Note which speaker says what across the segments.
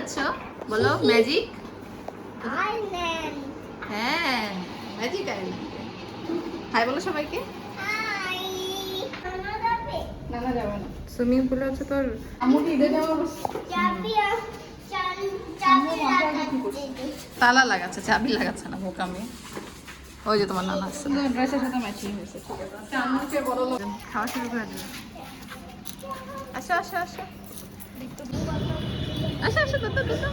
Speaker 1: যাচ্ছ বলো? ম্যাজিক হ্যাঁ, ম্যাজিক আইল্যান্ড। হাই বলো সবাইকে। নানা যাবে না। সুইমিং পুলে হচ্ছে তোর তালা লাগাচ্ছে, চাবি লাগাচ্ছে না বোকামি। ওই যে তোমার নানা আসছে, ড্রেসের সাথে ম্যাচিং হয়েছে। খাওয়া শুরু করে দিল। আসো আসো আসো আসো আসো, দুটো দুটো।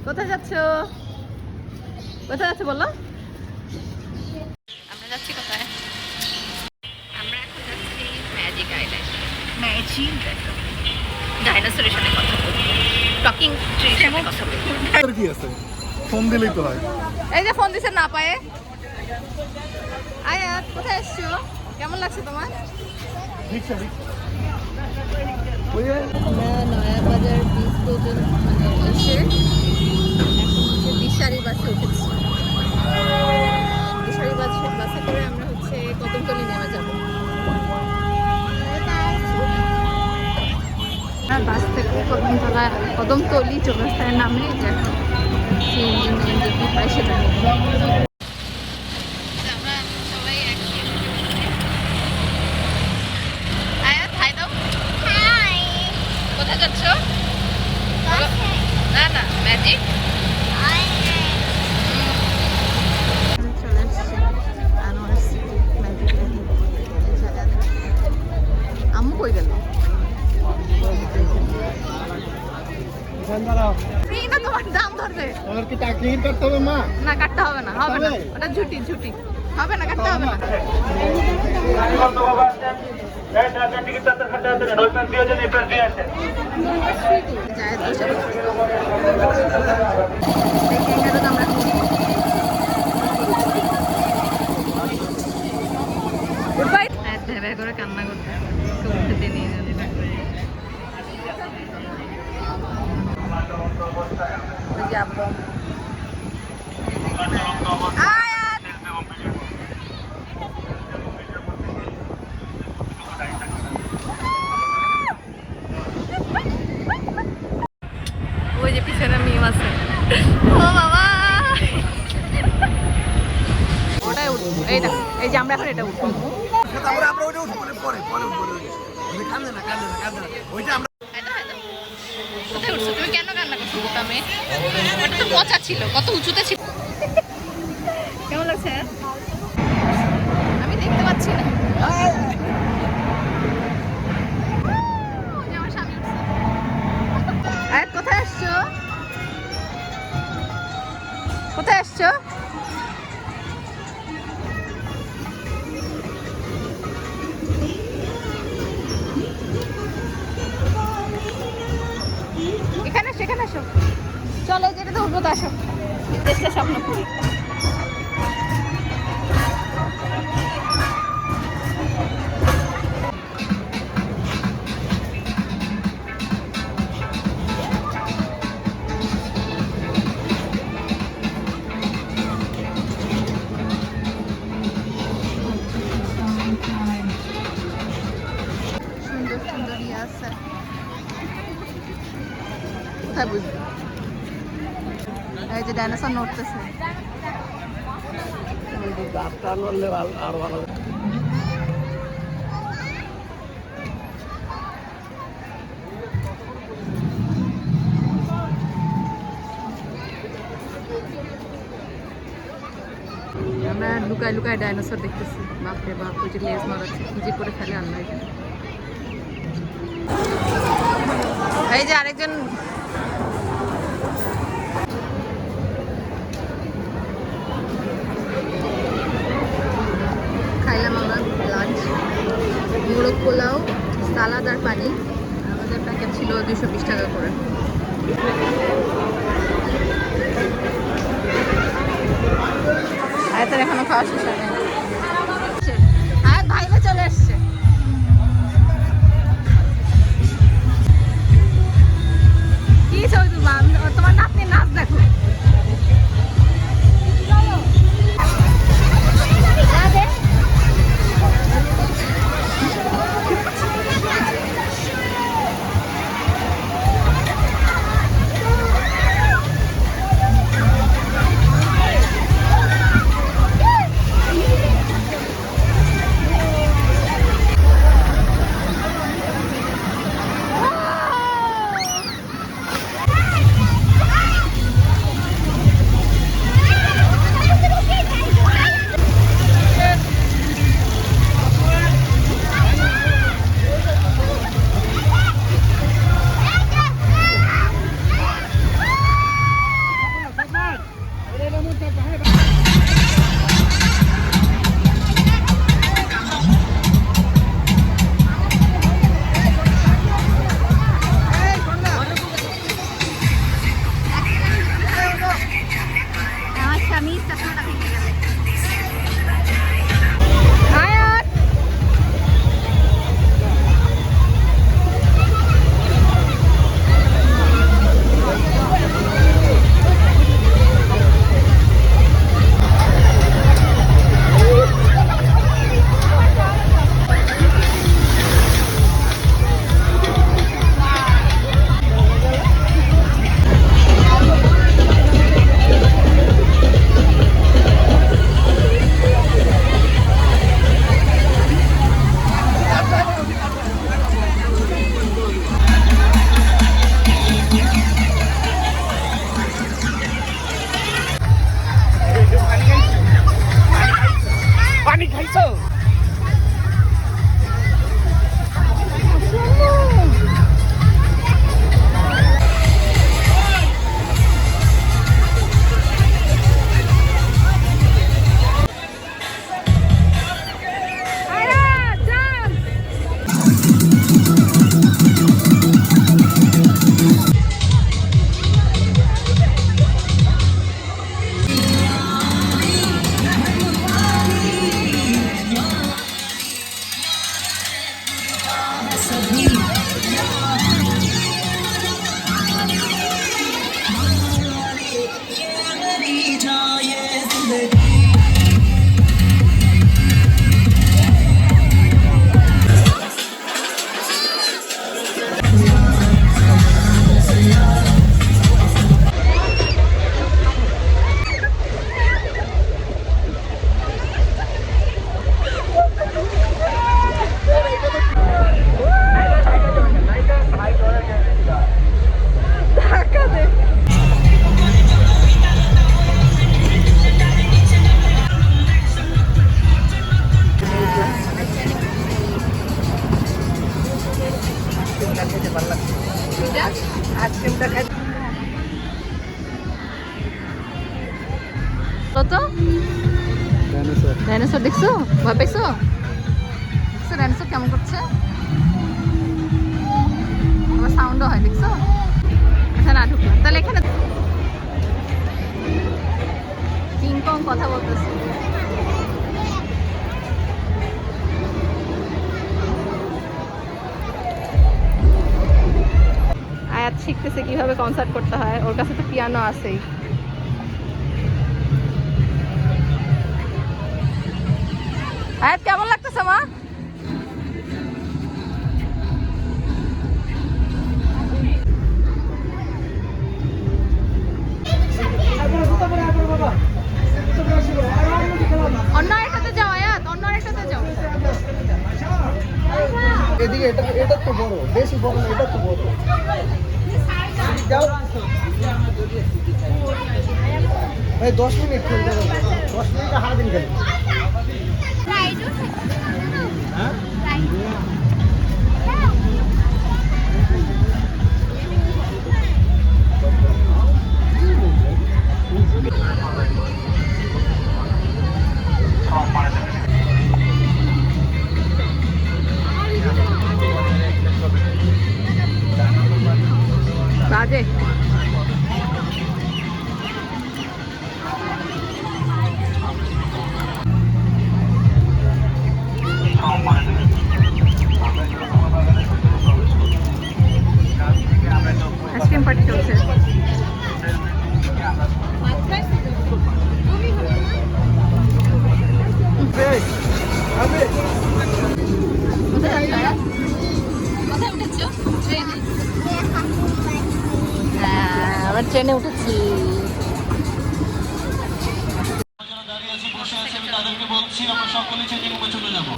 Speaker 1: কোথায় যাচ্ছ? কোথায় যাচ্ছ বলো? আমরা যাচ্ছি কোথায়? আমরা এখন যাচ্ছি ম্যাজিক আইল্যান্ড। ম্যাজিক ডাইনোসরের সাথে কথা বলবো, টকিং ট্রির সাথে কথা বলবো।
Speaker 2: আর কি আছে, ফোন দিলেই তো হয়।
Speaker 1: এই যে ফোন দিছে না পায়ে। আয়াত কোথায় এসছো? কেমন লাগছে তোমার?
Speaker 2: রিক্সা রিক্সা
Speaker 1: নয়া বাজার বিচ পর্যন্ত মানে এসে এখন হচ্ছে দিশারি বাসে উঠেছি। দিশারি বাসে করে আমরা হচ্ছে কদমতলি নেমে যাবো। বাস থেকে কদমতলি চৌরাস্তায় নামে এখন সিএনজি যেটি পাই সেটা আমরা সবাই কোথায় যাচ্ছ? না না ম্যাজিক চলে এসছে আনোয়ার সিটি ম্যাজিক। আম্মু কই গেল? ফ্রি না, তোমার দাম ধরবে।
Speaker 2: আমার কি টিকিট কাটতে হবে মা?
Speaker 1: না কাটতে হবে না, হবে না, ওটা ঝুটি ঝুটি হবে না, কাটতে হবে না। করে কান্না করতে উঠতে নিয়ে যাবো। ওই যে পিছনে মিম আছে। ও বাবা, ওটাই উঠবো। এই দেখো, এই যে আমরা এখন এটা উঠবো। কোথায় উঠছো তুমি? কেন কান্না করছো বোকামে? ওটা তো পচা ছিল, কত উঁচুতে ছিল। কেমন লাগছে? আমি দেখতে পাচ্ছি না। আমার স্বামী উঠছে। কোথায় আসছো? কোথায় আসছো? এখানে সেখানে আসো, চলো যেটাতে উঠবো তো আসো। দেশটা স্বপ্নপুরি। সুন্দর সুন্দর ইয়ে আছে, কোথায় বুঝবো? এই যে ডাইনোসর নড়তেছে। আমরা লুকায় লুকায় ডাইনোসর দেখতেছি। বাপরে বাপ, ওই যে লেজ মারাচ্ছে, কি যে করে ফেলে আল্লাহ জানে। এই যে আরেকজন খাইলাম আমরা লাঞ্চ, মোরগ পোলাও, সালাদ আর পানি। আমাদের প্যাকেট ছিল 220 টাকা করে। আয়তার এখনো খাওয়া শেষ হয় না। আর ভাইরা চলে আসছে। কি ছবি তুলবা? তোমার নাতনি নাচ দেখো। কত ডাইনোসর দেখছো? ভয় পাইছো? দেখছো ডাইনোসর কেমন করছে? আবার সাউন্ডও হয়, দেখছো? আচ্ছা না ঢুকলাম তাহলে এখানে। কিংকং কথা বলতেছে। আয়াত শিখতেছে কিভাবে কনসার্ট করতে হয়, ওর কাছে তো পিয়ানো আছেই। আয়াত কেমন লাগতেছে মা? অন্য আরেকটাতে যাও আয়াত, অন্য আরেকটাতে যাও।
Speaker 2: এদিকে এটা তো বড়, বেশি বড় না, এটা তো বড়। যাও ভাই 10 মিনিট খেলতে হবে, 10 মিনিট হারা দিন খেলে। হ্যাঁ
Speaker 1: বাজে আইসক্রিম পার্টি চলছে। কোথায় উঠেছো? ট্রেনে? হ্যাঁ আমরা ট্রেনে উঠেছি।
Speaker 3: তাদেরকে বলছি আমরা সকলে চেঞ্জিং রুমে চলে যাবো।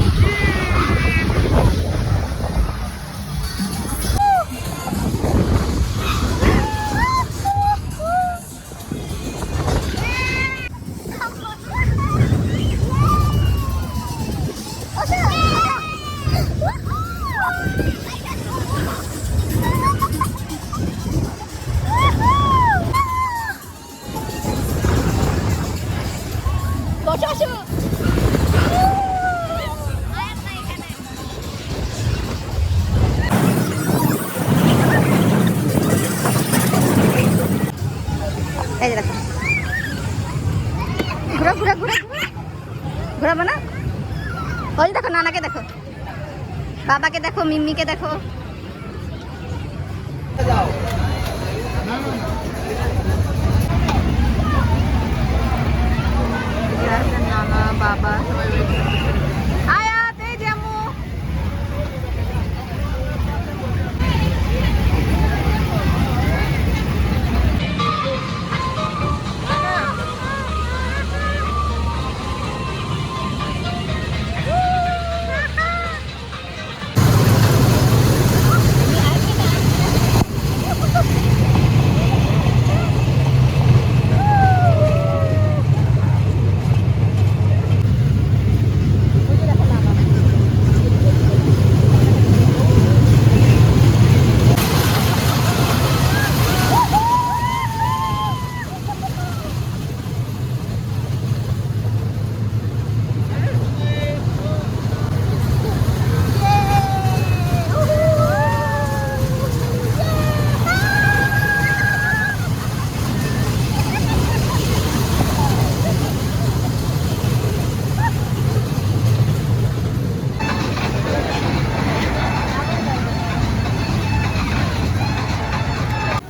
Speaker 1: এই দেখো ঘুরা ঘুরা ঘুরা ঘুরাবো না? ওই দেখো নানাকে দেখো, বাবাকে দেখো, মিম্মিকে দেখো। নানা বাবা সবাই আয়াত এই যেমন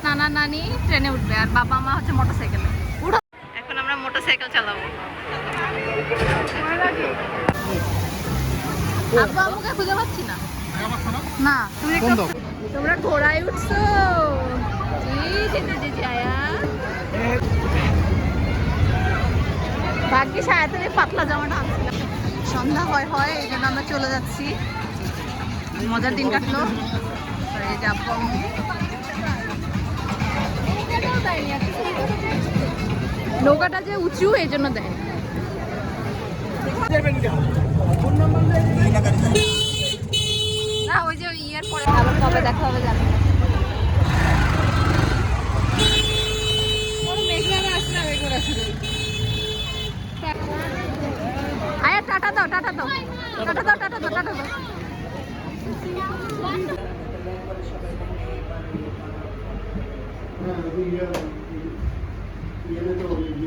Speaker 1: নানা নানি ট্রেনে উঠবে আর বাবা মা হচ্ছে মোটরসাইকেলে উঠো। এখন আমরা মোটরসাইকেল চালাবো। আব্বু আম্মুকে খুঁজে পাচ্ছি না। না তুমি তোমরা ঘোড়ায় উঠছো? জি জি জি জি আয়া ভাগ্যিস আয়াতের এই পাতলা জামাটা আনছিলাম। সন্ধ্যা হয় হয় এই জন্য আমরা চলে যাচ্ছি। মজার দিন কাটলো। এই যে আব্বু আম্মু নৌকাটা যে উঁচু এই জন্য দেয়। না ওই যে ইয়ের পরে আবার কবে দেখা হবে জানি না। টাটা দাও টাটা দাও টাটা দাও
Speaker 2: হ্যাঁ